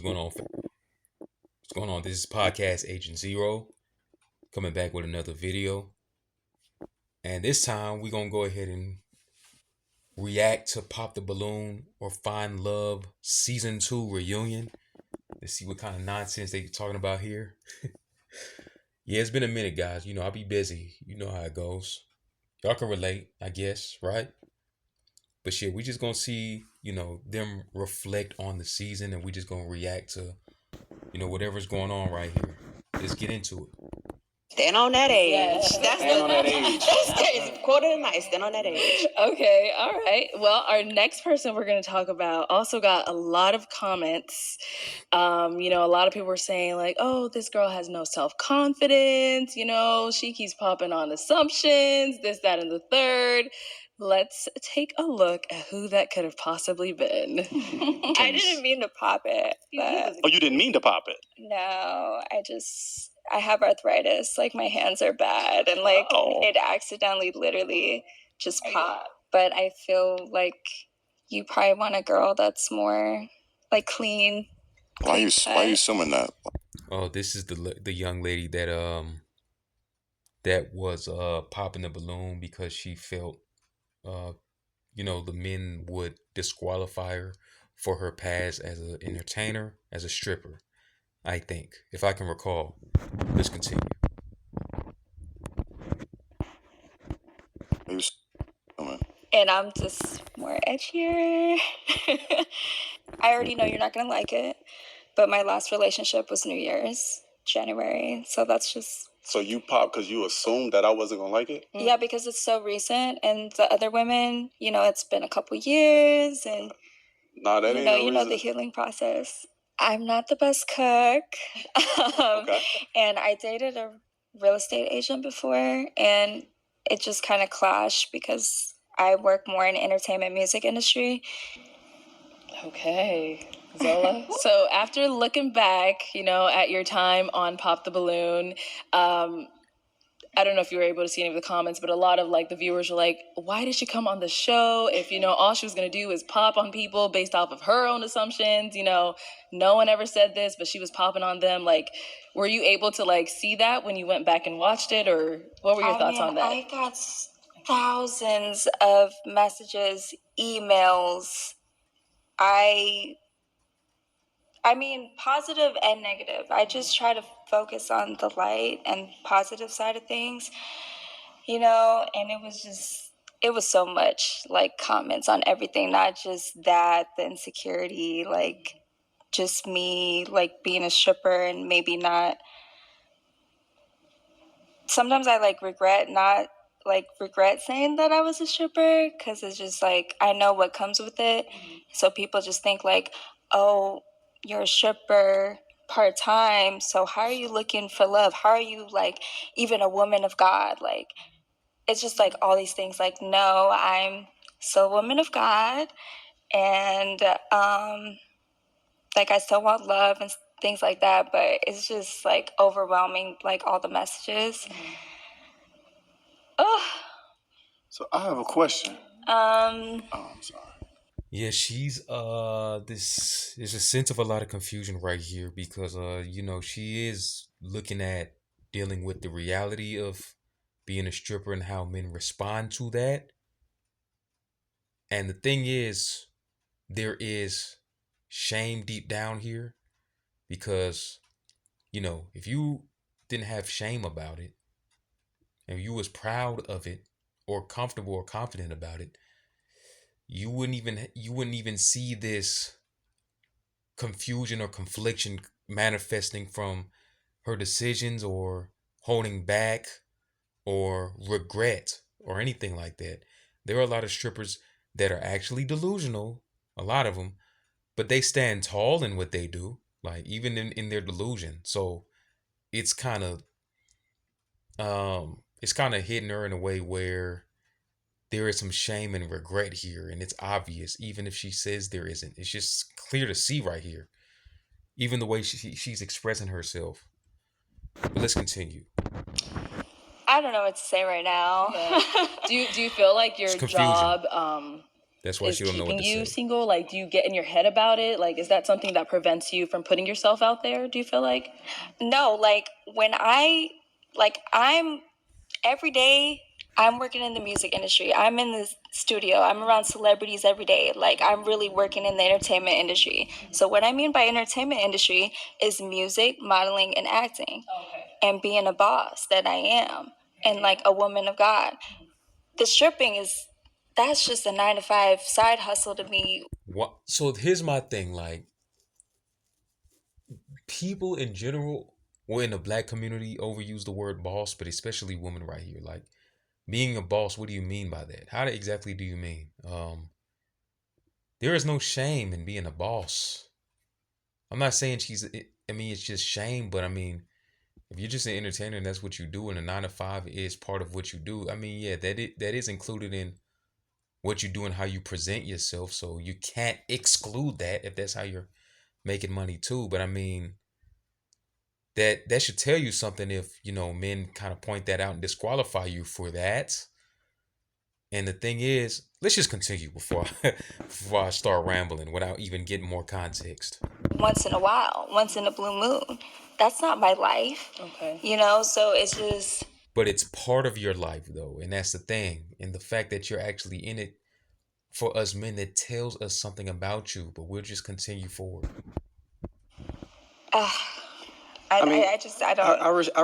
What's going on? What's going on? This is Podcast Agent Zero coming back with another video. And this time we're going to go ahead and react to Pop the Balloon or Find Love Season 2 reunion. Let's see what kind of nonsense they talking about here. Yeah, it's been a minute, guys. You know, I'll be busy. You know how it goes. Y'all can relate, I guess, right? But shit, we just gonna see, them reflect on the season and we just gonna react to, whatever's going on right here. Let's get into it. Stand on that age. Yes. Stand on that age. That's quote of the night. Stand on that age. Okay, all right. Well, our next person we're going to talk about also got a lot of comments. A lot of people were saying like, oh, this girl has no self-confidence. She keeps popping on assumptions, this, that, and the third. Let's take a look at who that could have possibly been. I didn't mean to pop it. But Oh, you didn't mean to pop it? no, I have arthritis. Like, my hands are bad. And, like, it accidentally literally just popped. But I feel like you probably want a girl that's more, like, clean. Why are you assuming that? Oh, this is the young lady that was popping the balloon because she felt the men would disqualify her for her past as an entertainer, as a stripper, I think, if I can recall. Let's continue. And I'm just more edgier. I already know you're not going to like it. But my last relationship was New Year's, January. So that's just... So you popped because you assumed that I wasn't going to like it? Yeah, because it's so recent. And the other women, it's been a couple years. And, that ain't no you know the healing process. I'm not the best cook. Okay. And I dated a real estate agent before. And it just kind of clashed because I work more in entertainment music industry. Okay, Zola. So after looking back, at your time on Pop the Balloon, I don't know if you were able to see any of the comments, but a lot of the viewers were like, why did she come on the show if, all she was going to do is pop on people based off of her own assumptions? No one ever said this, but she was popping on them. Were you able to see that when you went back and watched it, or what were your thoughts on that? I got thousands of messages, emails. I mean, positive and negative. I just try to focus on the light and positive side of things, and it was so much, comments on everything, not just that, the insecurity, just me, being a stripper and maybe not. Sometimes I, regret saying that I was a stripper because it's just, I know what comes with it. Mm-hmm. So people just think, oh, you're a stripper part-time, so how are you looking for love? How are you even a woman of God? It's just all these things. No, I'm still a woman of God, and I still want love and things like that, but it's just overwhelming, all the messages. Oh. So I have a question. I'm sorry. Yeah, she's there's a sense of a lot of confusion right here because she is looking at dealing with the reality of being a stripper and how men respond to that. And the thing is, there is shame deep down here because if you didn't have shame about it and you was proud of it or comfortable or confident about it, you wouldn't even see this confusion or confliction manifesting from her decisions or holding back or regret or anything like that. There are a lot of strippers that are actually delusional, a lot of them, but they stand tall in what they do, even in their delusion. So it's kind of hitting her in a way where there is some shame and regret here, and it's obvious, even if she says there isn't. It's just clear to see right here, even the way she's expressing herself. But let's continue. I don't know what to say right now. Yeah. Do you feel like your job That's why is she don't know what keeping to you say. single? Like, do you get in your head about it? Like, is that something that prevents you from putting yourself out there? Do you feel like? No, like when I'm every day I'm working in the music industry. I'm in the studio. I'm around celebrities every day. Like I'm really working in the entertainment industry. So what I mean by entertainment industry is music, modeling, and acting, and being a boss that I am, and like a woman of God. The stripping that's just a 9 to 5 side hustle to me. What? So here's my thing. Like, people in general, or in the black community, overuse the word boss, but especially women right here. Like, being a boss, what do you mean by that? How exactly do you mean? There is no shame in being a boss. I'm not saying I mean, it's just shame, but I mean, if you're just an entertainer and that's what you do, and a 9 to 5 is part of what you do, I mean, yeah, that is included in what you do and how you present yourself. So you can't exclude that if that's how you're making money too. But I mean, that should tell you something if, men kind of point that out and disqualify you for that. And the thing is, let's just continue before I start rambling without even getting more context. Once in a while, once in a blue moon. That's not my life. Okay. So it's just. But it's part of your life though, and that's the thing. And the fact that you're actually in it, for us men, that tells us something about you. But we'll just continue forward. I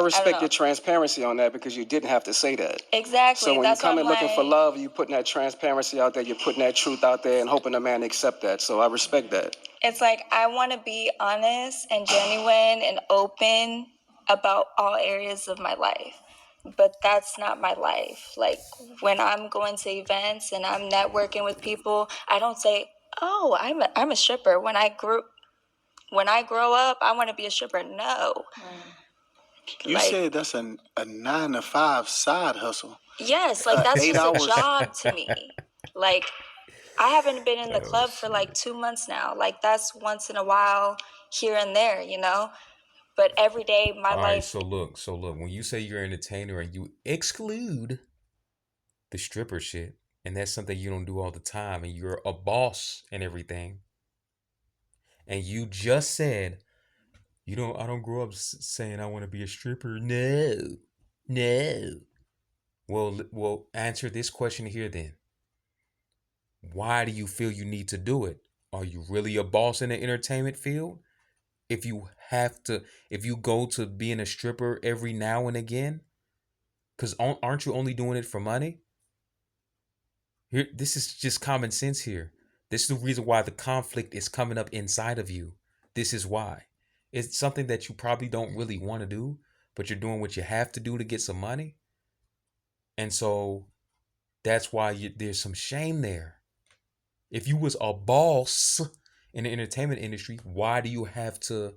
respect know. your transparency on that, because you didn't have to say that. Exactly. So when That's you come why in I'm looking for like- love, you're putting that transparency out there, you're putting that truth out there and hoping a man accept that. So I respect that. It's like I want to be honest and genuine and open about all areas of my life. But that's not my life. Like when I'm going to events and I'm networking with people, I don't say, "Oh, I'm a stripper." When I grow up, I want to be a stripper. No. You said that's a 9 to 5 side hustle. Yes, like that's 8 just hours. a job to me. Like I haven't been in the Oh, club for like 2 months now. Like that's once in a while here and there, But every day my All right, life. so look, when you say you're an entertainer and you exclude the stripper shit, and that's something you don't do all the time, and you're a boss and everything, and you just said, I don't grow up saying I want to be a stripper. No. Well, answer this question here then. Why do you feel you need to do it? Are you really a boss in the entertainment field? If you go to being a stripper every now and again, because aren't you only doing it for money? Here, this is just common sense here. This is the reason why the conflict is coming up inside of you. This is why. It's something that you probably don't really want to do, but you're doing what you have to do to get some money. And so that's why there's some shame there. If you was a boss in the entertainment industry, why do you have to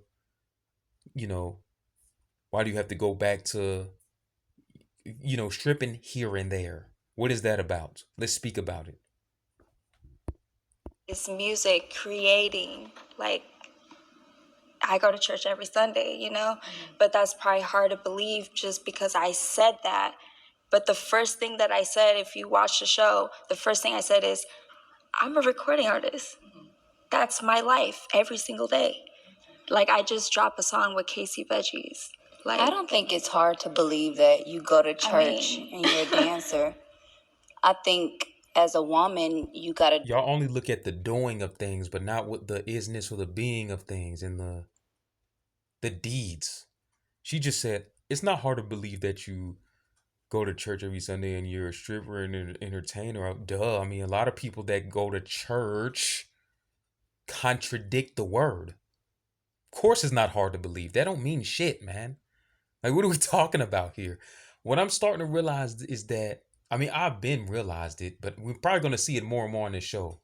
go back to, stripping here and there? What is that about? Let's speak about it. It's music, creating. Like I go to church every Sunday, But that's probably hard to believe just because I said that. But the first thing that I said, if you watch the show, the first thing I said is, I'm a recording artist. That's my life every single day. Like I just dropped a song with Casey Veggies. Like I don't think it's hard to believe that you go to church and you're a dancer. I think as a woman, you gotta. Y'all only look at the doing of things, but not what the isness or the being of things and the deeds. She just said it's not hard to believe that you go to church every Sunday and you're a stripper and an entertainer. Duh. I mean, a lot of people that go to church contradict the word. Of course it's not hard to believe. That don't mean shit, man. Like, what are we talking about here? What I'm starting to realize is that, I mean, I've been realized it, but we're probably going to see it more and more on this show.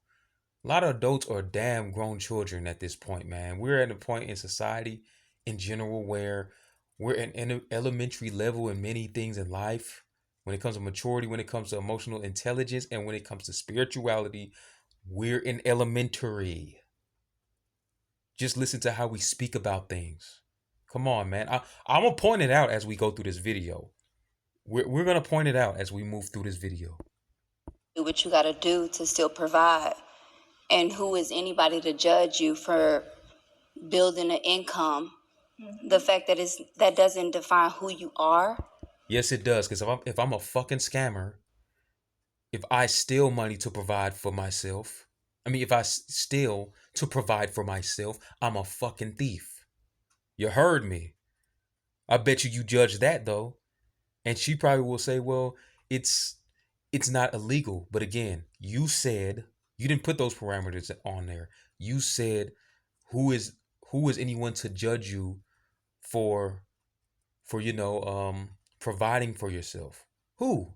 A lot of adults are damn grown children at this point, man. We're at a point in society in general where we're at an elementary level in many things in life. When it comes to maturity, when it comes to emotional intelligence, and when it comes to spirituality, we're in elementary. Just listen to how we speak about things. Come on, man. I'm going to point it out as we go through this video. We're going to point it out as we move through this video. do what you got to do to still provide. And who is anybody to judge you for building an income? The fact that that doesn't define who you are. Yes, it does. Because if I'm a fucking scammer, if I steal money to provide for myself, if I steal to provide for myself, I'm a fucking thief. You heard me. I bet you judge that though. And she probably will say, well, it's not illegal. But again, you said, you didn't put those parameters on there. You said, who is anyone to judge you for providing for yourself? Who?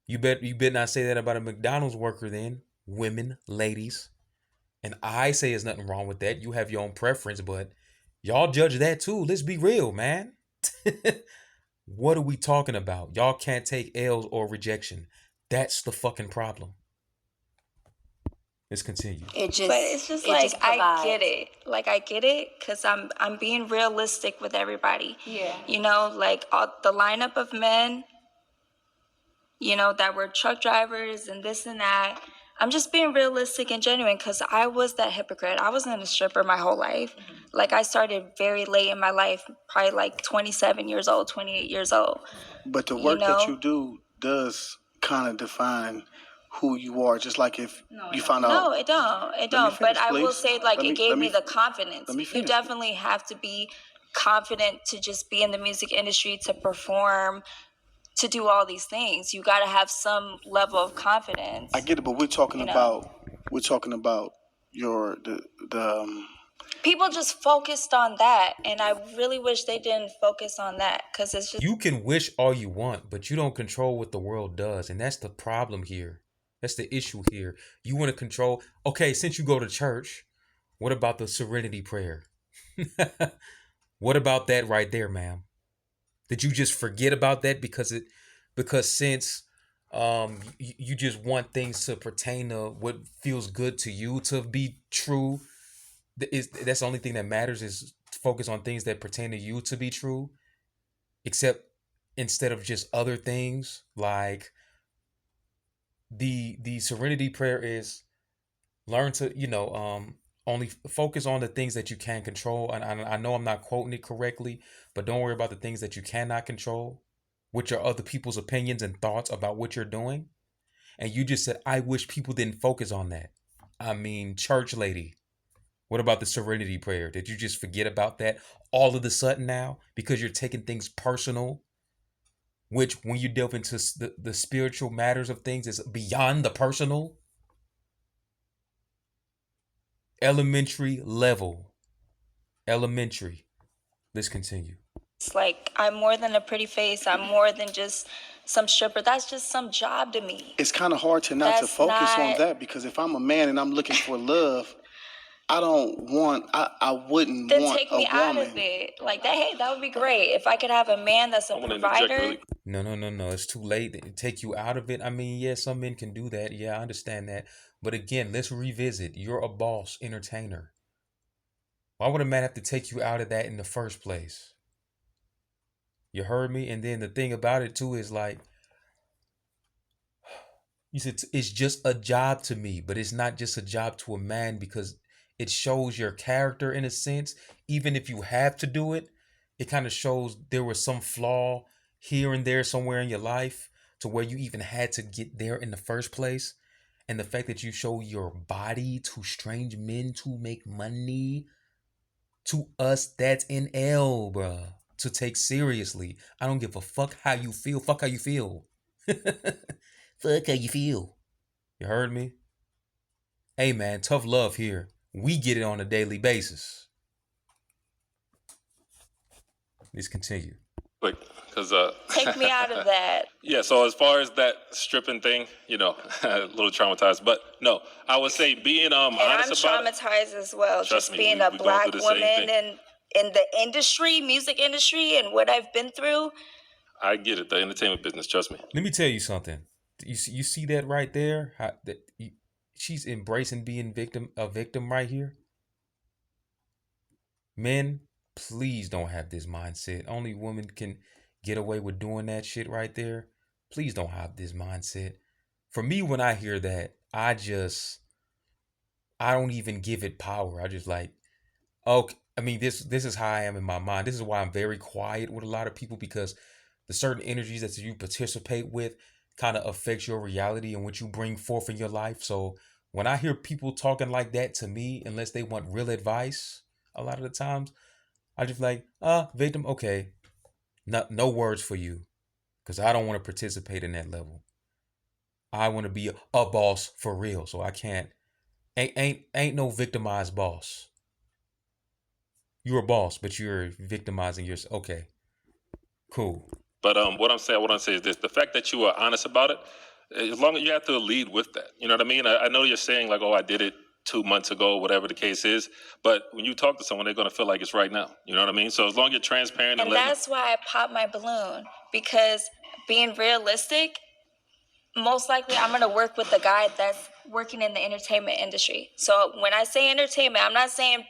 You bet not say that about a McDonald's worker then. Women, ladies. And I say there's nothing wrong with that. You have your own preference, but y'all judge that too. Let's be real, man. What are we talking about? Y'all can't take L's or rejection. That's the fucking problem. Let's continue. But it's just like, I get it. Like, I get it because I'm being realistic with everybody. Yeah. You know, like the lineup of men, you know, that were truck drivers and this and that. I'm just being realistic and genuine because I was that hypocrite. I wasn't a stripper my whole life. Like, I started very late in my life, probably like 27 years old, 28 years old. But the work that you do does kind of define who you are. Just like if you find out. No, it don't. It don't. Finish, but I will please. say, like, it gave me the confidence. Let me finish. You definitely have to be confident to just be in the music industry, to perform, to do all these things. You got to have some level of confidence. I get it, but we're talking about your the people just focused on that, and I really wish they didn't focus on that because it's just. You can wish all you want, but you don't control what the world does, and that's the problem here. That's the issue here. You want to control. Okay, since you go to church, what about the serenity prayer? What about that right there, ma'am? Did you just forget about that because since you just want things to pertain to what feels good to you to be true? That's the only thing that matters, is focus on things that pertain to you to be true, except instead of just other things. Like the serenity prayer is learn to only focus on the things that you can control. And I know I'm not quoting it correctly, but don't worry about the things that you cannot control, which are other people's opinions and thoughts about what you're doing. And you just said, I wish people didn't focus on that. Church lady, what about the serenity prayer? Did you just forget about that all of a sudden now because you're taking things personal? Which, when you delve into the spiritual matters of things, is beyond the personal. Elementary level. Elementary. Let's continue. It's like, I'm more than a pretty face. I'm more than just some stripper. That's just some job to me. It's kind of hard to not to focus on that, because if I'm a man and I'm looking for love, I wouldn't want a woman. Then take me out of it. Like that. Hey, that would be great if I could have a man that's a provider. No. It's too late to take you out of it. Yeah, some men can do that. Yeah, I understand that. But again, let's revisit. You're a boss entertainer. Why would a man have to take you out of that in the first place? You heard me? And then the thing about it too is, like, you said it's just a job to me, but it's not just a job to a man, because it shows your character in a sense. Even if you have to do it, it kind of shows there was some flaw here and there somewhere in your life to where you even had to get there in the first place. And the fact that you show your body to strange men to make money, to us, that's an L, bruh, to take seriously. I don't give a fuck how you feel. Fuck how you feel. Fuck how you feel. You heard me? Hey, man, tough love here. We get it on a daily basis. Let's continue. Quick, because take me out of that. Yeah, so as far as that stripping thing, a little traumatized, but no, I would say being honest about it. I'm traumatized as well. Trust just me, being we a going black through the same woman thing. in the industry, music industry, and what I've been through. I get it, the entertainment business. Trust me. Let me tell you something. You see that right there? She's embracing being a victim right here. Men, please don't have this mindset. Only women can get away with doing that shit right there. Please don't have this mindset. for me, when I hear that, I don't even give it power. I just like, okay. I mean, this is how I am in my mind. This is why I'm very quiet with a lot of people, because the certain energies that you participate with kind of affects your reality and what you bring forth in your life. So when I hear people talking like that to me, unless they want real advice, a lot of the times I just like, victim, okay, no words for you, because I don't want to participate in that level. I want to be a boss for real, so I can't. Ain't no victimized boss. You're a boss, but you're victimizing yourself. Okay, cool. But what I'm saying is this: the fact that you are honest about it, as long as you have to lead with that, you know what I mean. I know you're saying like, "Oh, I did it 2 months ago," whatever the case is. But when you talk to someone, they're gonna feel like it's right now. You know what I mean? So as long as you're transparent and And that's why I popped my balloon, because being realistic, most likely I'm going to work with a guy that's working in the entertainment industry. So when I say entertainment, I'm not saying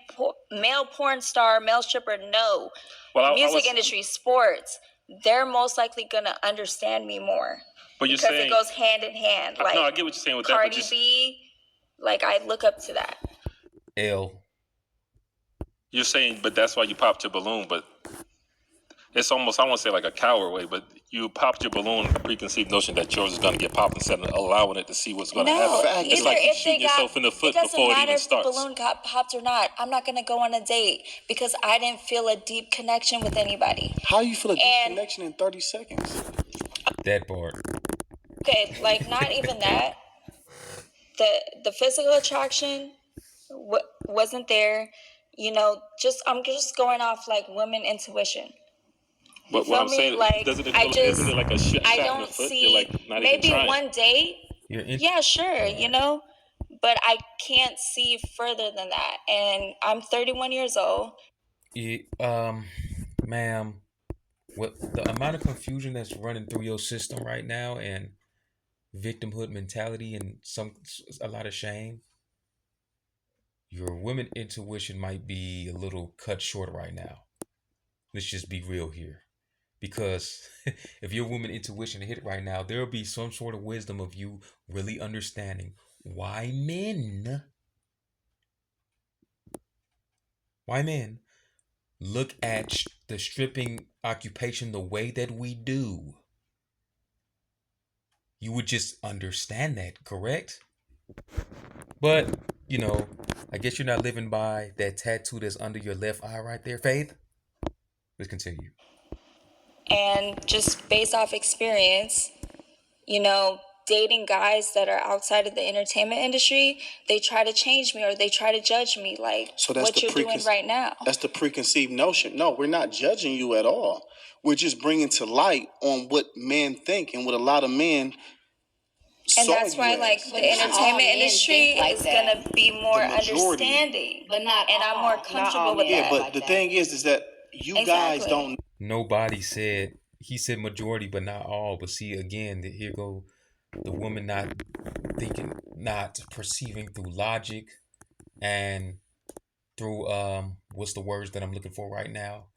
male porn star, male stripper, no. well, Music industry, sports, they're most likely going to understand me more. But you're because saying it goes hand in hand. Like, no, I get what you're saying with Cardi that. But B, like I look up to that. You're saying, but that's why you popped your balloon. But it's almost, I won't say like a coward way, but you popped your balloon with the preconceived notion that yours is going to get popped instead of allowing it to see what's going to happen. It's like you shooting yourself in the foot before it even starts. It doesn't matter if the balloon got popped or not. I'm not going to go on a date because I didn't feel a deep connection with anybody. How you feel a deep connection in 30 seconds? That part. Okay, like not even that. The physical attraction wasn't there. You know, I'm just going off like women intuition. But what I'm saying, like, isn't it like a shot I in don't the foot? see, You're like not maybe even trying. one date. Yeah, sure, you know, but I can't see further than that. And I'm 31 years old. Ma'am, with the amount of confusion that's running through your system right now, and victimhood mentality, and a lot of shame, your women intuition might be a little cut short right now. Let's just be real here. Because if your woman intuition hit right now, there'll be some sort of wisdom of you really understanding why men look at the stripping occupation the way that we do. You would just understand that, correct? But, you know, I guess you're not living by that tattoo that's under your left eye right there, Faith. Let's continue. And just based off experience, you know, dating guys that are outside of the entertainment industry, they try to change me or they try to judge me, like what you're doing right now. That's the preconceived notion. No, we're not judging you at all. We're just bringing to light on what men think and what a lot of men. And that's why, like, the entertainment industry is gonna be more understanding, but not. And I'm more comfortable with that. Yeah, but the thing is that you guys don't. Nobody said. He said majority, but not all. But see, again, here go the woman not thinking, not perceiving through logic and through what's the words that I'm looking for right now?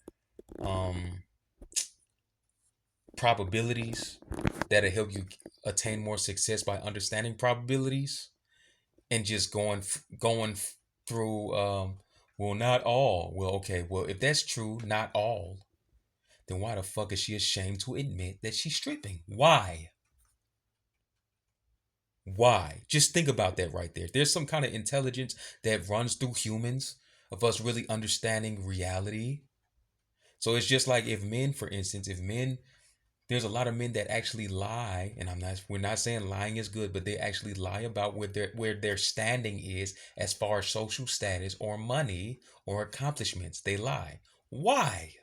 Probabilities that'll help you attain more success by understanding probabilities and just going through well, not all. Well, okay, well, if that's true, not all, then why the fuck is she ashamed to admit that she's stripping? Why? Just think about that right there. There's some kind of intelligence that runs through humans of us really understanding reality. So it's just like if men, for instance, there's a lot of men that actually lie, and we're not saying lying is good, but they actually lie about where their standing is as far as social status or money or accomplishments. They lie. Why?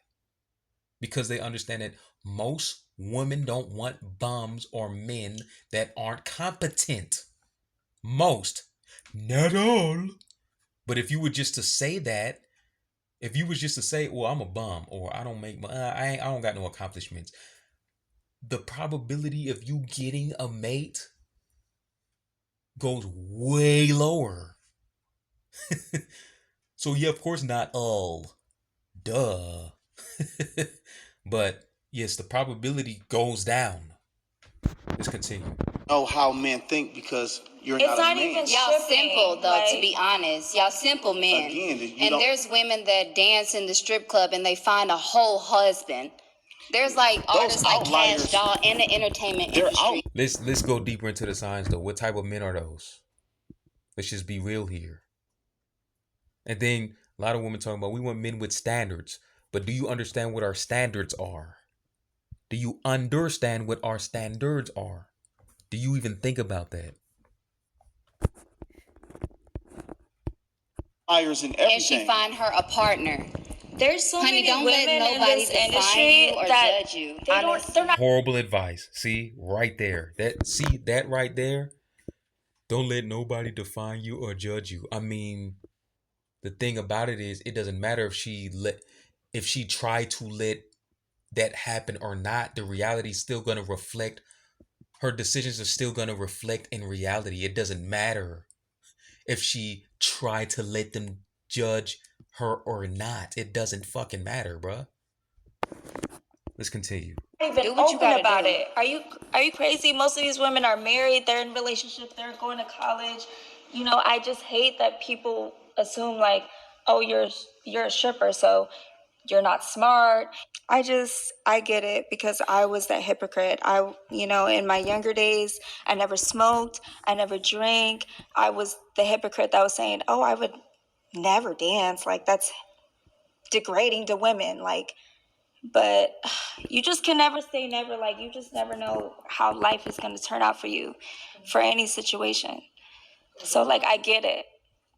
Because they understand that most women don't want bums or men that aren't competent. Most, not all. But if you were just to say that, if you was just to say, well, I'm a bum, or I don't make I don't got no accomplishments, the probability of you getting a mate goes way lower. So yeah, of course not all. Duh. But yes, the probability goes down. Let's continue. know how men think because you're It's not a not man. even Y'all shipping, simple though, to like- be honest. Y'all simple men. Again, you And don't- there's women that dance in the strip club and they find a whole husband. There's like artists like outliers, Cash Doll in the entertainment they're industry. Let's go deeper into the signs though. What type of men are those? Let's just be real here. And then a lot of women talking about we want men with standards. But do you understand what our standards are? Do you understand what our standards are? Do you even think about that? Liars and everything. And she find her a partner. There's so Honey, many don't let women in nobody this define industry you or that judge you. they don't. They're not. Horrible advice. See, right there. That right there. Don't let nobody define you or judge you. I mean, the thing about it is, it doesn't matter if she tried to let that happen or not. The reality is still gonna reflect. Her decisions are still gonna reflect in reality. It doesn't matter if she tried to let them judge her or not. It doesn't fucking matter, bruh. Let's continue. Even Do what you open gotta about do. it. Are you crazy? Most of these women are married, they're in relationships, they're going to college. You know, I just hate that people assume like, oh, you're a stripper, so you're not smart. I get it because I was that hypocrite. In my younger days, I never smoked, I never drank. I was the hypocrite that was saying, oh, I would never dance. Like, that's degrading to women. Like, but you just can never say never. Like, you just never know how life is going to turn out for you for any situation. So, like, I get it,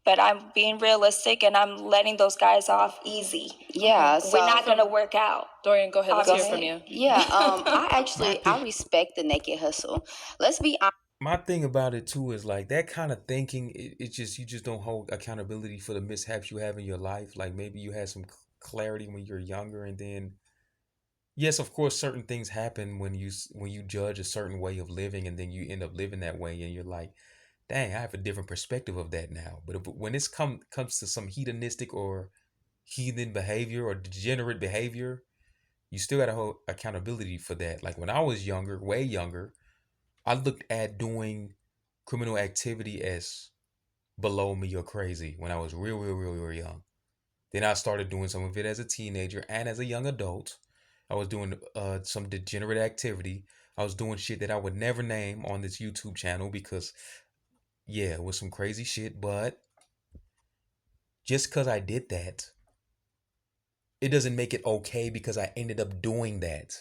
but I'm being realistic and I'm letting those guys off easy. Yeah, so We're not going to work out. Dorian, go ahead. Let's Go hear ahead. from you. Yeah, I respect the naked hustle. Let's be honest. My thing about it too is like that kind of thinking. It just you just don't hold accountability for the mishaps you have in your life. Like maybe you had some clarity when you're younger, and then yes, of course, certain things happen when you judge a certain way of living, and then you end up living that way, and you're like, dang, I have a different perspective of that now. But when it's comes to some hedonistic or heathen behavior or degenerate behavior, you still got to hold accountability for that. Like when I was younger, way younger, I looked at doing criminal activity as below me or crazy when I was real young. Then I started doing some of it as a teenager and as a young adult. I was doing some degenerate activity. I was doing shit that I would never name on this YouTube channel because, yeah, it was some crazy shit. But just because I did that, it doesn't make it okay because I ended up doing that.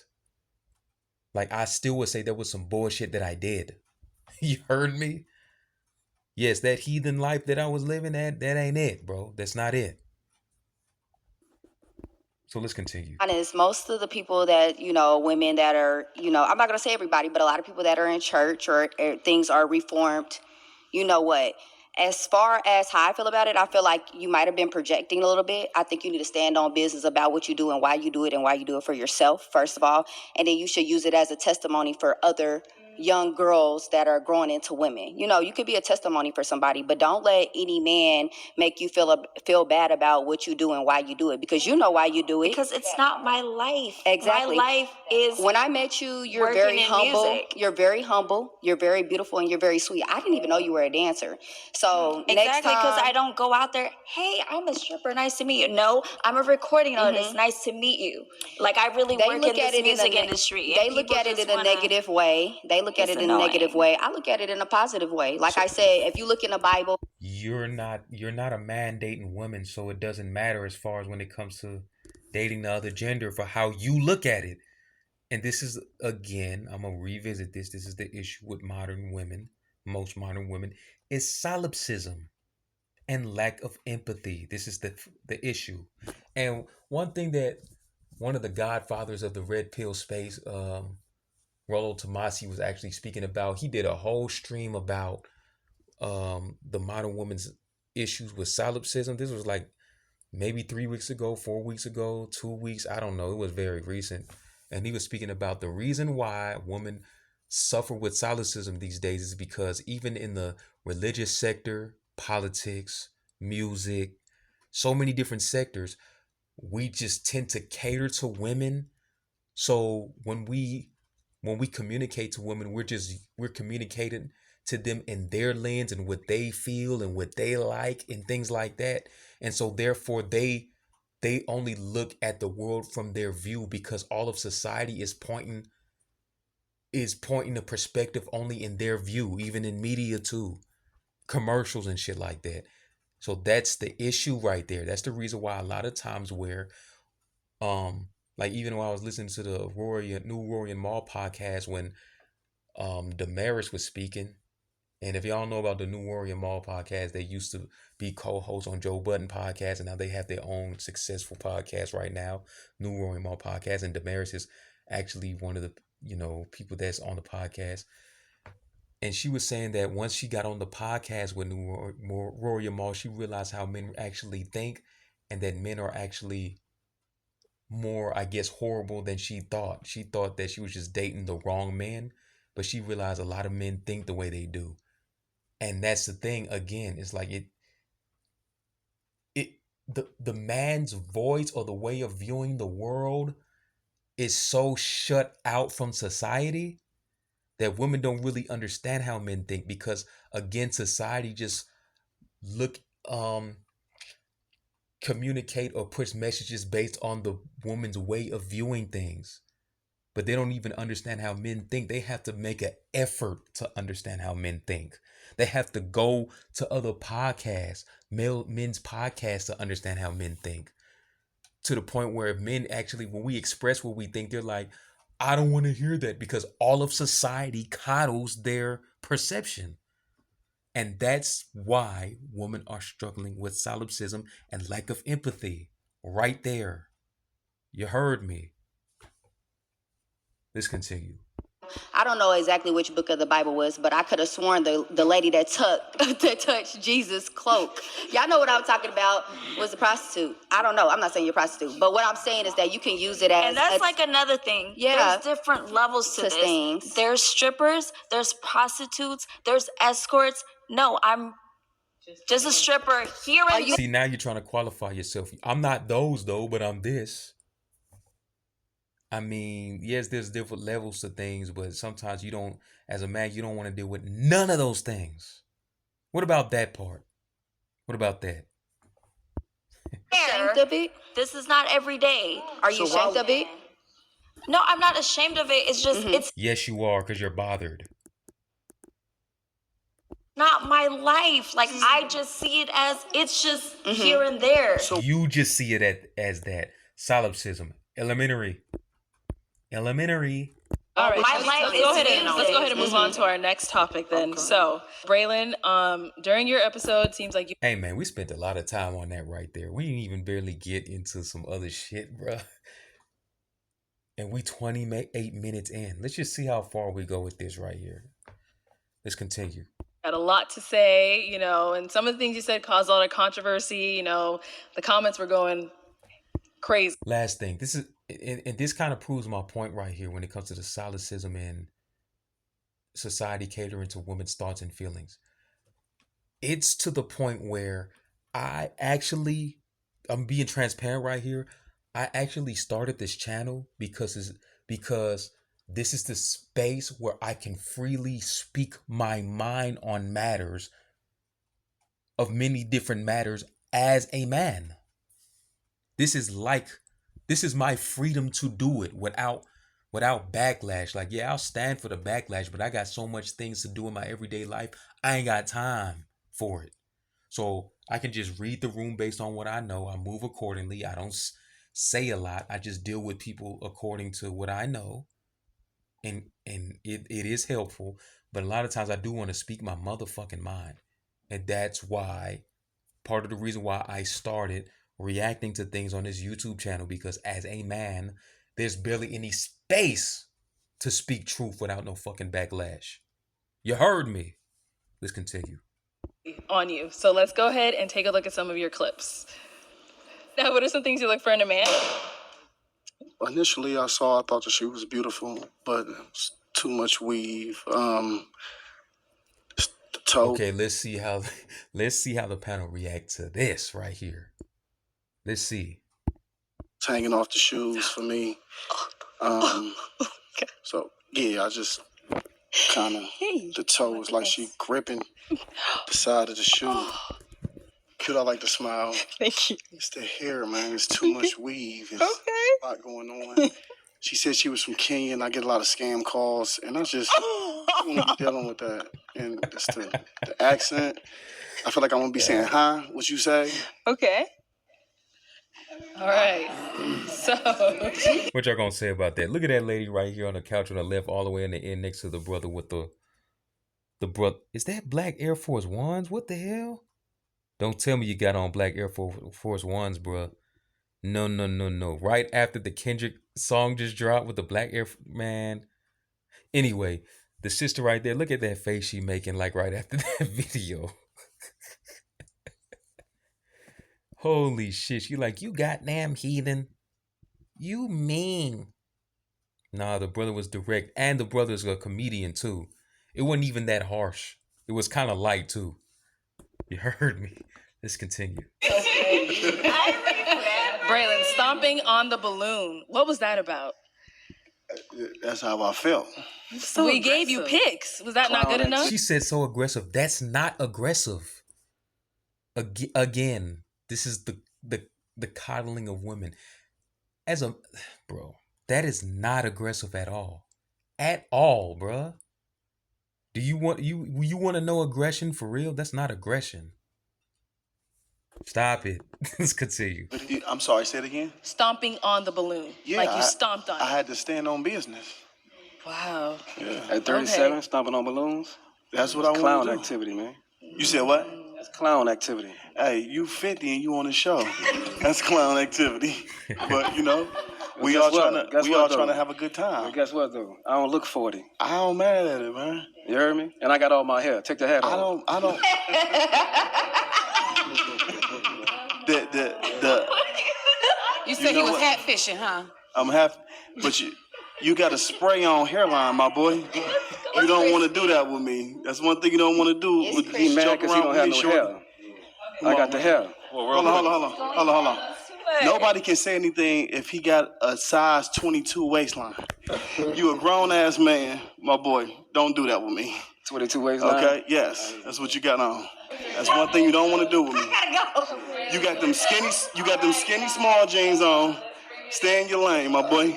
Like, I still would say there was some bullshit that I did. You heard me? Yes, that heathen life that I was living, that ain't it, bro. That's not it. So let's continue. Honest, most of the people that, women that are, I'm not going to say everybody, but a lot of people that are in church or things are reformed, you know what? As far as how I feel about it, I feel like you might have been projecting a little bit. I think you need to stand on business about what you do and why you do it for yourself, first of all. And then you should use it as a testimony for other young girls that are growing into women. You could be a testimony for somebody, but don't let any man make you feel bad about what you do and why you do it, because you know why you do it. Because it's not my life. Exactly. My life is. When I met you, you're working very in humble. music. You're very humble. You're very beautiful, and you're very sweet. I didn't even know you were a dancer. So next Exactly, because time, I don't go out there, hey, I'm a stripper, nice to meet you. No, I'm a recording artist, nice to meet you. Like, I really they work look in at this it music in a industry. They and look people at it just in a wanna- negative way. They look at It's it in a negative annoying. way. I look at it in a positive way. Like I said, if you look in the Bible, You're not a man dating women, so it doesn't matter as far as when it comes to dating the other gender for how you look at it. And this is, again, I'm gonna revisit this. This is the issue with modern women, most modern women, is solipsism and lack of empathy. This is the issue. And one thing that one of the godfathers of the red pill space, Rollo Tomasi, was actually speaking about. He did a whole stream about the modern woman's issues with solipsism. This was like maybe 3 weeks ago, 4 weeks ago, 2 weeks. I don't know. It was very recent. And he was speaking about the reason why women suffer with solipsism these days is because even in the religious sector, politics, music, so many different sectors, we just tend to cater to women. So when we when we communicate to women, we're communicating to them in their lens and what they feel and what they like and things like that. And so therefore they only look at the world from their view, because all of society is pointing the perspective only in their view, even in media too, commercials and shit like that. So that's the issue right there. That's the reason why a lot of times where like even when I was listening to the new Rory and Maul podcast when Damaris was speaking, and if y'all know about the new Rory and Maul podcast, they used to be co-hosts on Joe Budden podcast, and now they have their own successful podcast right now, new Rory and Maul podcast, and Damaris is actually one of the people that's on the podcast. And she was saying that once she got on the podcast with new Rory and Maul, she realized how men actually think, and that men are actually more, I guess, horrible than she thought. She thought that she was just dating the wrong men, but she realized a lot of men think the way they do. And that's the thing, again, it's like the man's voice or the way of viewing the world is so shut out from society that women don't really understand how men think, because again, society just communicate or push messages based on the woman's way of viewing things. But they don't even understand how men think. They have to make an effort to understand how men think. They have to go to other podcasts, men's podcasts, to understand how men think. To the point where men actually, when we express what we think, they're like, I don't want to hear that, because all of society coddles their perception. And that's why women are struggling with solipsism and lack of empathy. Right there. You heard me. Let's continue. I don't know exactly which book of the Bible was, but I could have sworn the lady that touched Jesus' cloak. Y'all know what I'm talking about, was a prostitute. I don't know. I'm not saying you're a prostitute, but what I'm saying is that you can use it as... And that's like another thing. Yeah. There's different levels to this. Things. There's strippers, there's prostitutes, there's escorts. No, I'm just a stripper here and See, now you're trying to qualify yourself. I'm not those though, but I'm this. I mean, yes, there's different levels to things, but sometimes you don't, as a man, you don't want to deal with none of those things. What about that part? What about that? ashamed of it? This is not every day. Are you ashamed of it? No, I'm not ashamed of it. It's just, it's Yes, you are, because you're bothered. not my life. Like, I just see it as, it's just here and there. You just see it as that. Solipsism. Elementary. All right, My let's life go is ahead and move on to our next topic then. Okay. So, Braylon, during your episode, seems like you Hey, man, we spent a lot of time on that right there. We didn't even barely get into some other shit, bruh. And we 28 minutes in. Let's just see how far we go with this right here. Let's continue. had a lot to say, and some of the things you said caused a lot of controversy. The comments were going crazy. Last thing, this is, and this kind of proves my point right here when it comes to the solipsism and society catering to women's thoughts and feelings. It's to the point where I'm being transparent right here. I actually started this channel because this is the space where I can freely speak my mind on matters, of many different matters, as a man. This is my freedom to do it without backlash. Like, yeah, I'll stand for the backlash, but I got so much things to do in my everyday life. I ain't got time for it. So I can just read the room based on what I know. I move accordingly. I don't say a lot. I just deal with people according to what I know. And it is helpful. But a lot of times I do want to speak my motherfucking mind. And that's why, part of the reason why I started reacting to things on this YouTube channel, because as a man, there's barely any space to speak truth without no fucking backlash. You heard me. Let's continue. On you. So let's go ahead and take a look at some of your clips. Now, what are some things you look for in a man? Initially, I thought that she was beautiful, but it's too much weave. The toe. Okay, let's see how the panel react to this right here. Let's see. It's hanging off the shoes for me. So Yeah, I just kind of the toes like she gripping the side of the shoe. Cute, I like to smile. Thank you. It's the hair, man. It's too much weave. It's a lot going on. She said she was from Kenya, and I get a lot of scam calls, and I just don't want to be dealing with that. And it's the accent. I feel like I'm gonna be saying, "Huh? What you say?" Okay. All right. So What y'all gonna say about that? Look at that lady right here on the couch on the left, all the way in the end next to the brother with the brother. Is that black Air Force Ones? What the hell? Don't tell me you got on black Air Force Ones, bruh. No, no, no, no. Right after the Kendrick song just dropped with the black man. Anyway, the sister right there, look at that face she making like right after that video. Holy shit. She like, you goddamn heathen. You mean. Nah, the brother was direct. And the brother's a comedian too. It wasn't even that harsh. It was kind of light too. You heard me. Let's continue. Braylon, stomping on the balloon. What was that about? That's how I felt. So we gave you pics. Was that not good enough? She said so aggressive. That's not aggressive. Again, this is the coddling of women. As a bro, that is not aggressive at all. At all, bruh. Do you want to know aggression for real? That's not aggression. Stop it. Let's continue. I'm sorry, say it again. Stomping on the balloon. Yeah, like you stomped on I it. had to stand on business. Wow. Yeah. At 37, Okay. stomping on balloons. That's what I want Clown to do. activity, man. You said what? That's clown activity. Hey, you 50 and you on the show. That's clown activity. But you know, we Guess all what? Guess what, trying to though? have a good time. But guess what though? I don't look 40. I don't mad at it, man. You heard me? And I got all my hair. Take the hat off. I don't. You said You know he was what? hat fishing, huh? I'm happy, but you got a spray on hairline, my boy. You don't want to do that with me. That's one thing you don't want to do. With He mad because he don't have no hair. I got the hair. Hold on. Nobody can say anything if he got a size 22 waistline. You a grown ass man, my boy. Don't do that with me. 22 waistline. Okay? Yes, that's what you got on. That's one thing you don't want to do with me. You got them skinny small jeans on. Stay in your lane, my boy.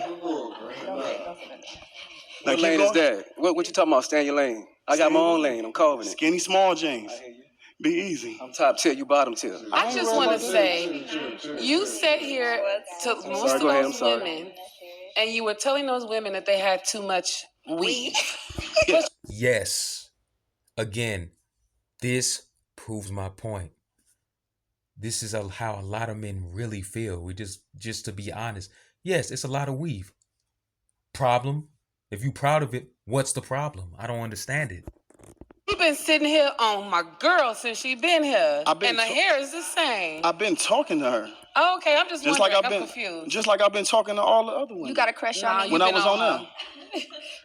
Now What keep lane is going. that? What you talking about? Stay in your lane. I got my own lane. I'm carving it. Skinny small jeans. Be easy. I'm top tier. You bottom tier. I just want to say, you sat here to most Sorry, of go ahead, I'm those sorry. women, and you were telling those women that they had too much weave. Yes. Again, this proves my point. This is how a lot of men really feel. We just to be honest. Yes, it's a lot of weave. Problem? If you proud of it, what's the problem? I don't understand it. You've been sitting here on my girl since she been here, I've been and the hair is the same. I've been talking to her. Oh, okay, I'm just Just wondering. like I'm I've been confused. just like I've been talking to all the other women. You got a crush Nah, on me? you when I been was on there.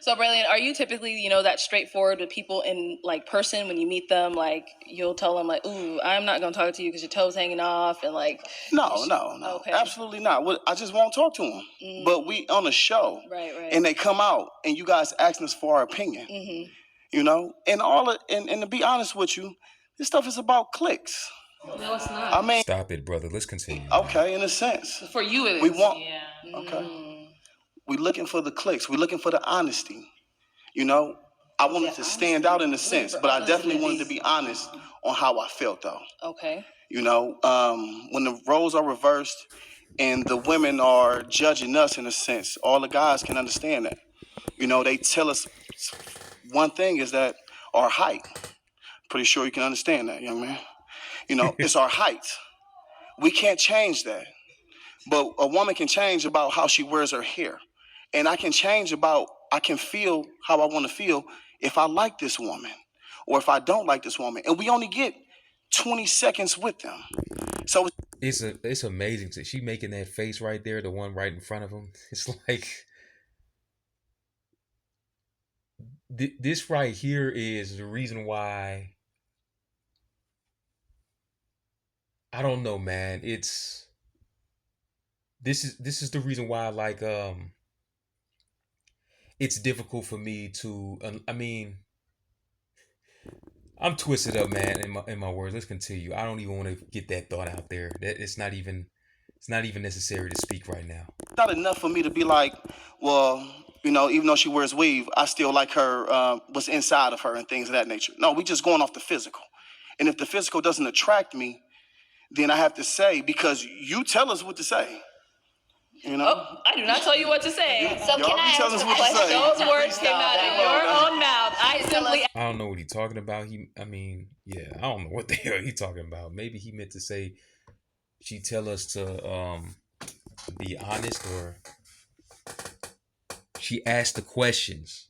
So Braylon, are you typically, that straightforward with people in like person when you meet them? Like you'll tell them like, "Ooh, I'm not gonna talk to you because your toes hanging off," and like. No, Okay. absolutely not. I just won't talk to them. But we on a show, Right. and they come out, and you guys asking us for our opinion. Mm-hmm. You know, and and to be honest with you, this stuff is about clicks. No, it's not. I mean, Stop it, brother. Let's continue. okay, in a sense, For you, it is. we want. Yeah. Okay, we looking for the clicks. We looking for the honesty. You know, I wanted to stand out in a sense, but I definitely wanted to be honest on how I felt, though. Okay. You know, when the roles are reversed and the women are judging us in a sense, all the guys can understand that. You know, they tell us one thing is that our height. Pretty sure you can understand that, young man. You know, it's our height. We can't change that. But a woman can change about how she wears her hair. And I can change I can feel how I want to feel if I like this woman or if I don't like this woman. And we only get 20 seconds with them. So It's amazing. She making that face right there, the one right in front of him. It's like this right here is the reason why. I don't know, man. This is the reason why, like, it's difficult for me to. I mean, I'm twisted up, man. In my words, let's continue. I don't even want to get that thought out there. That it's not even necessary to speak right now. Not enough for me to be like, well, even though she wears weave, I still like her, what's inside of her and things of that nature. No, we just going off the physical. And if the physical doesn't attract me, then I have to say, because you tell us what to say. Oh, I do not tell you what to say. So Y'all can be I telling ask us a what to question? say. Those words came out of your own mouth. I simply I don't know what he's talking about. I don't know what the hell he talking about. Maybe he meant to say she tell us to be honest, or she asked the questions.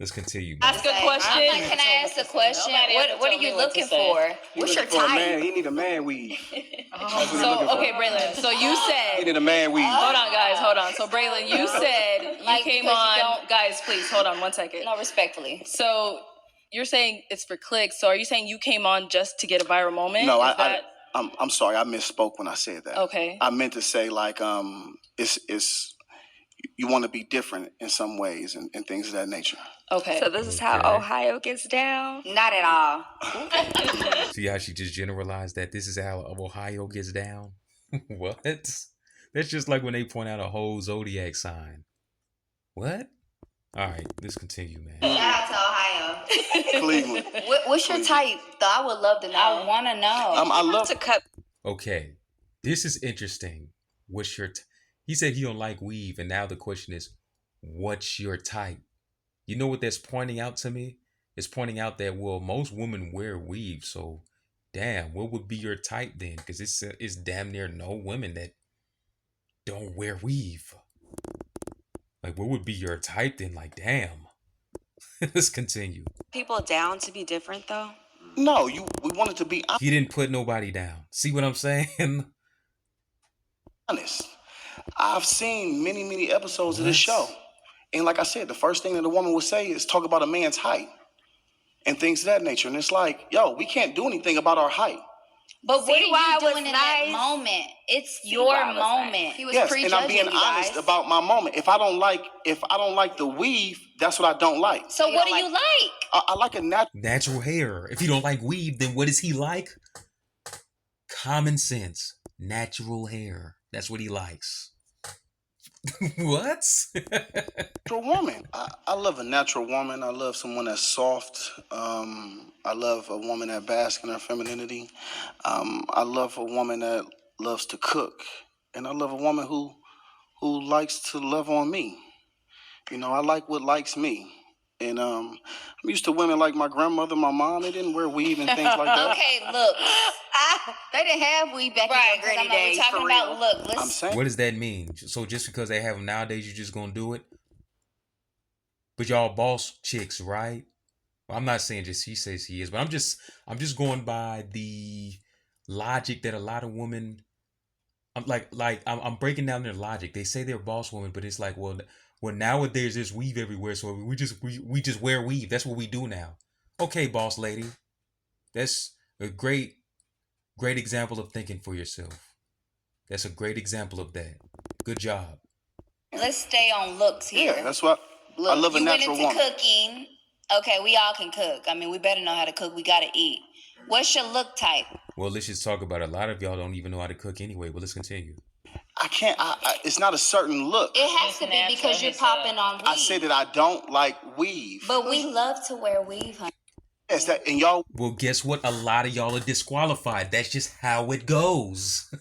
Let's continue, man. ask a question. I'm like, can I ask a question? Nobody ever What are told me you what to looking say. for? He What's your looking for a man. type? He need a man weave. So, okay, Braylon. So you He said. need a man weave. Hold on, guys. Hold on. So, Braylon, you said you Like, came because you on. don't- Guys, please hold on 1 second. No, respectfully. So, you're saying it's for clicks. So, are you saying you came on just to get a viral moment? No, Is that I'm sorry, I misspoke when I said that. okay? I meant to say like, it's you want to be different in some ways and things of that nature. Okay. So this is how Okay. Ohio gets down? Not at all. See how she just generalized that this is how Ohio gets down? What? That's just like when they point out a whole zodiac sign. What? All right, let's continue, man. Shout out to Ohio. Cleveland. What's your type, though? I would love to know. I want to know. I love to cut. Okay, this is interesting. What's your? He said he don't like weave, and now the question is, what's your type? You know what that's pointing out to me? It's pointing out that most women wear weave, so damn, what would be your type then? Because it's damn near no women that don't wear weave. Like, what would be your type then? Like, damn. Let's continue. People down to be different though. No, we wanted to be He didn't put nobody down. See what I'm saying? honest. I've seen many episodes of this What? show. And like I said, the first thing that a woman would say is talk about a man's height and things of that nature. And it's like, yo, we can't do anything about our height. But See what are why you it was doing in nice? that moment? It's See your why it was nice? moment. He was Yes, prejudging and I'm being you honest guys. about my moment. If I don't like the weave, that's what I don't like. So You what don't do you like? I like a natural. Natural hair. If you don't like weave, then what does he like? Common sense. Natural hair. That's what he likes. What? Woman. I love a natural woman. I love someone that's soft. I love a woman that basks in her femininity. I love a woman that loves to cook, and I love a woman who likes to love on me. I like what likes me, and I'm used to women like my grandmother, my mom. They didn't wear weave and things like that. Okay, look. They didn't have weed back Right, in your 'cause I'm gritty like, we're days. talking For about real. look. I'm Let's saying. What does that mean? So just because they have them nowadays, you're just gonna do it? But y'all boss chicks, right? Well, I'm not saying just he says he is, but I'm just going by the logic that a lot of women. I'm breaking down their logic. They say they're boss women, but it's like, well, nowadays there's weave everywhere, so we just wear weave. That's what we do now. Okay, boss lady, that's a great example of thinking for yourself. That's a great example of that. Good job. stay on looks here. Yeah, that's what Look, I love. A you natural went into woman. cooking. Okay, we all can cook. I mean, we better know how to cook. We gotta eat. What's your look type? Well, let's just talk about it. A lot of y'all don't even know how to cook anyway, but let's continue. I can't. It's not a certain look. It has to be natural, because he you're said. popping on weave. I say that I don't like weave. But we love to wear weave, honey. Yes, that and y'all. Well, guess what? A lot of y'all are disqualified. That's just how it goes.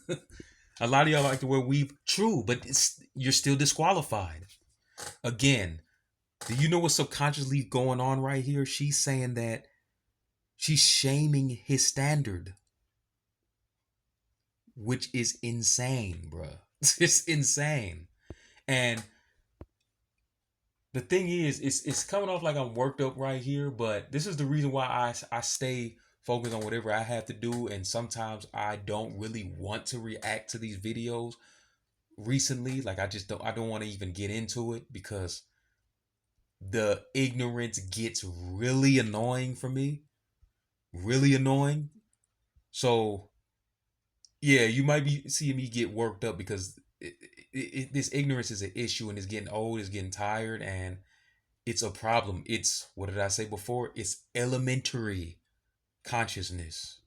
A lot of y'all like to wear weave. True, but you're still disqualified. Again, do you know what's subconsciously going on right here? She's saying that she's shaming his standard, which is insane, bruh. It's insane. And the thing is, it's coming off like I'm worked up right here, but this is the reason why I stay focused on whatever I have to do, and sometimes I don't really want to react to these videos recently. Like I don't want to even get into it because the ignorance gets really annoying for me. Really annoying. So yeah, you might be seeing me get worked up because this ignorance is an issue, and it's getting old, it's getting tired, and it's a problem. It's, what did I say before? It's elementary consciousness.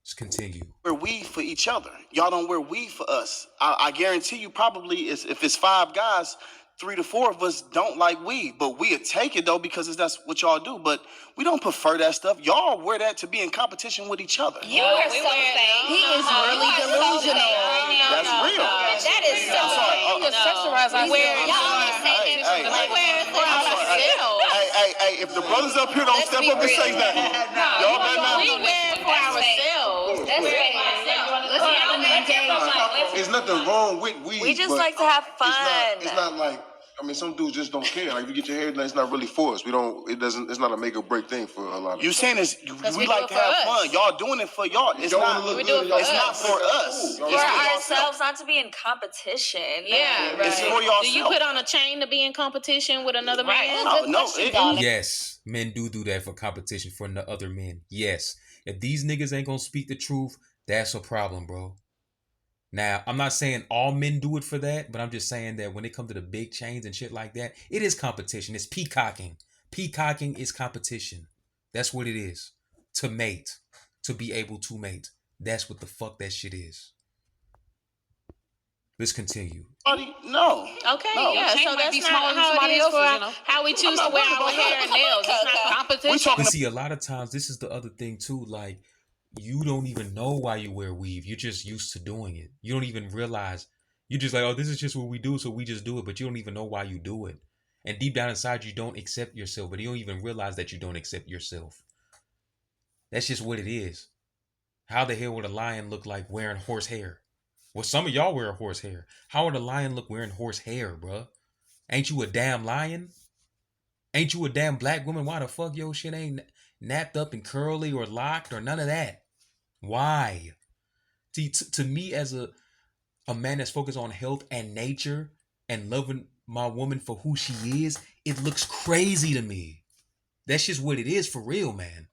Let's continue. Wear weave for each other. Y'all don't wear weave for us. I guarantee you, probably if it's 5 guys, 3 to 4 of us don't like weave, but we'll take it though because that's what y'all do. But we don't prefer that stuff. Y'all wear that to be in competition with each other. You are so fake. He is really delusional. That's real. That is so fake. Y'all only say that we wear it for ourselves. Hey, if the brothers up here don't step up and say that, y'all better not. We wear it for ourselves. That's fake. Let's have a man game. There's nothing wrong with weed. We just but like to have fun. It's not like, I mean, some dudes just don't care. Like, if you get your hair done, it's not really for us. It's not a make or break thing for a lot of You us. saying this? We like to have fun. Y'all doing it for y'all. It's Y'all not. wanna look good, y'all It's not for us. Cool. It's For for ourselves, not to be in competition. Yeah, right. It's for y'all. Do you put on a chain to be in competition with another man? No. Yes, men do that for competition for other men. Yes. If these niggas ain't gonna speak the truth, that's a problem, bro. Now, I'm not saying all men do it for that, but I'm just saying that when it comes to the big chains and shit like that, it is competition. It's peacocking. Peacocking is competition. That's what it is. To mate. To be able to mate. That's what the fuck that shit is. Let's continue. No. Okay, No. yeah. So that's not how it is for how we choose to wear our hair and nails. It's not competition. But see, a lot of times, this is the other thing too, like, you don't even know why you wear weave. You're just used to doing it. You don't even realize. You're just like, oh, this is just what we do, so we just do it. But you don't even know why you do it. And deep down inside, you don't accept yourself. But you don't even realize that you don't accept yourself. That's just what it is. How the hell would a lion look like wearing horse hair? Well, some of y'all wear horse hair. How would a lion look wearing horse hair, bruh? Ain't you a damn lion? Ain't you a damn black woman? Why the fuck your shit ain't napped up and curly or locked or none of that? Why? See, to me, as a man that's focused on health and nature and loving my woman for who she is, it looks crazy to me. That's just what it is for real, man.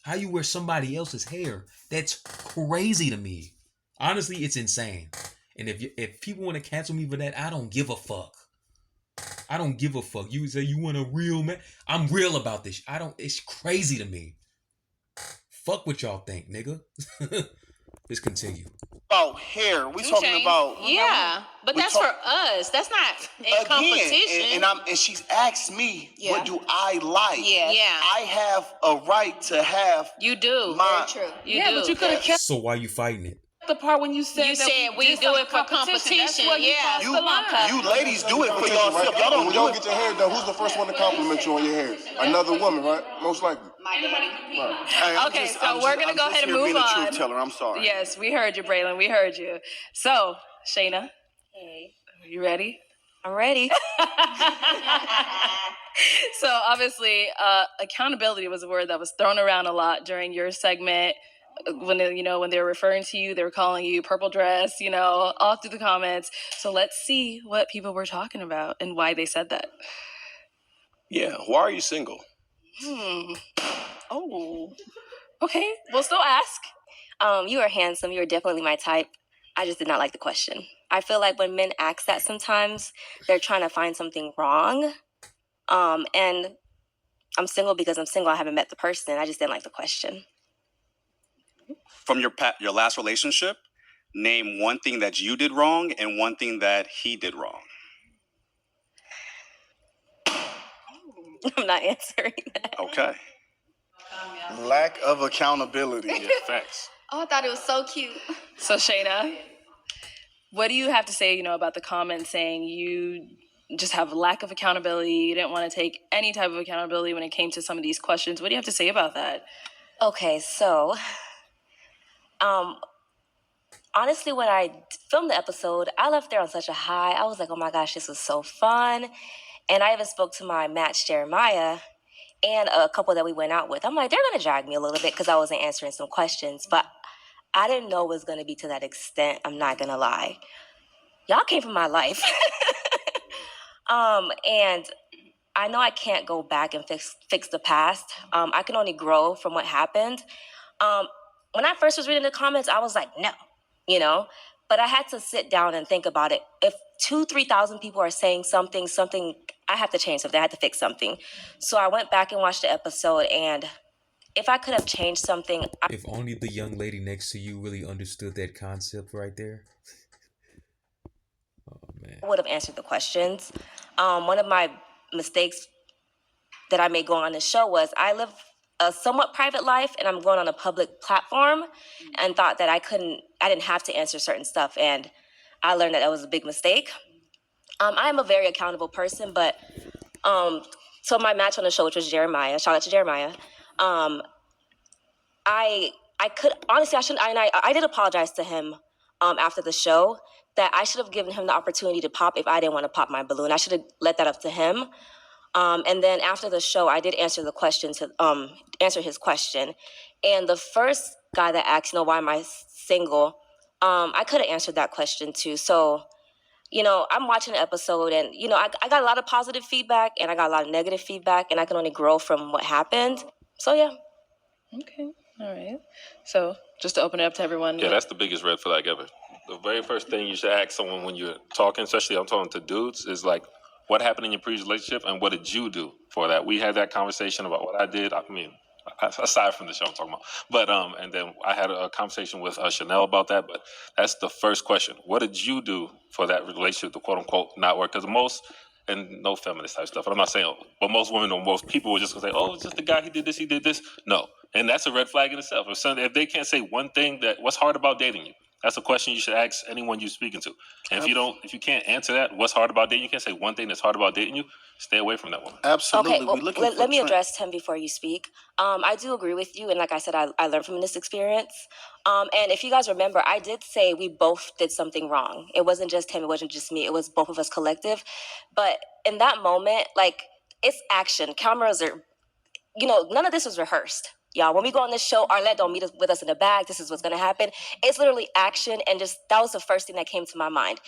How you wear somebody else's hair, that's crazy to me. Honestly, it's insane. And if people want to cancel me for that, I don't give a fuck. I don't give a fuck. You say you want a real man? I'm real about this. It's crazy to me. Fuck what y'all think, nigga. Let's continue. About hair. We talking about. Yeah, but that's for us. That's not in competition. And she's asked me, what do I like? Yeah. I have a right to have. You do. My, True. You do. But you could have kept So why you fighting it? the part when you said we do it for competition. That's where you Yeah. crossed the line. You ladies do it for yourself. Right? Y'all don't When do y'all it. get your hair done, who's the first one to compliment you on your hair? Another woman, right? Most likely. Hey, I'm Okay, just- so I'm we're just- gonna I'm go just ahead and here move being a truth on. teller. I'm sorry. Yes, we heard you, Braylon. We heard you. So, Shayna, Hey, you ready? I'm ready. So obviously, accountability was a word that was thrown around a lot during your segment. When they were referring to you, they were calling you purple dress, all through the comments. So let's see what people were talking about and why they said that. Yeah. Why are you single? Oh, okay. We'll still ask. You are handsome. You are definitely my type. I just did not like the question. I feel like when men ask that sometimes, they're trying to find something wrong. And I'm single because I'm single. I haven't met the person. I just didn't like the question. From your last relationship, name one thing that you did wrong and one thing that he did wrong. I'm not answering that. Okay. Lack of accountability. Yeah, facts. Oh, I thought it was so cute. So Shayna, what do you have to say, about the comment saying you just have a lack of accountability? You didn't want to take any type of accountability when it came to some of these questions. What do you have to say about that? Okay, so honestly, when I filmed the episode, I left there on such a high. I was like, oh my gosh, this was so fun. And I even spoke to my match, Jeremiah, and a couple that we went out with. I'm like, they're going to drag me a little bit because I wasn't answering some questions. But I didn't know it was going to be to that extent. I'm not going to lie. Y'all came from my life. And I know I can't go back and fix the past. I can only grow from what happened. When I first was reading the comments, I was like, no, But I had to sit down and think about it. If 3,000 people are saying something, I have to change something. I had to fix something. So I went back and watched the episode, and if I could have changed something, If only the young lady next to you really understood that concept right there. Oh man. I would have answered the questions. One of my mistakes that I made going on this show was I live a somewhat private life, and I'm going on a public platform, and thought that I didn't have to answer certain stuff, and I learned that was a big mistake. I am a very accountable person, but so my match on the show, which was Jeremiah, shout out to Jeremiah. I could honestly, I did apologize to him after the show, that I should have given him the opportunity to pop if I didn't want to pop my balloon. I should have let that up to him. And then after the show, I did answer the question answer his question. And the first guy that asked, why am I single? I could have answered that question too. So, I'm watching the episode, and, I got a lot of positive feedback and I got a lot of negative feedback, and I can only grow from what happened. So, yeah. Okay. All right. So just to open it up to everyone. Yeah, that's the biggest red flag ever. The very first thing you should ask someone when you're talking, especially I'm talking to dudes, is like, what happened in your previous relationship and what did you do for that? We had that conversation about what I did. I mean, aside from the show I'm talking about. But and then I had a conversation with Chanel about that. But that's the first question. What did you do for that relationship to quote unquote not work? Because most, and no feminist type stuff, but I'm not saying, but most women or most people were just gonna say, oh, it's just the guy, he did this. No. And that's a red flag in itself. If they can't say one thing what's hard about dating you? That's a question you should ask anyone you're speaking to. And if you can't answer that, what's hard about dating you, can't say one thing that's hard about dating you, stay away from that woman. Absolutely. Okay, well, let me address Tim before you speak. I do agree with you, and like I said, I learned from this experience. And if you guys remember, I did say we both did something wrong. It wasn't just him, it wasn't just me, it was both of us collective. But in that moment, it's action. Cameras are, none of this was rehearsed. Y'all, when we go on this show, Arlette don't meet us with us in the bag. This is what's going to happen. It's literally action, and that was the first thing that came to my mind.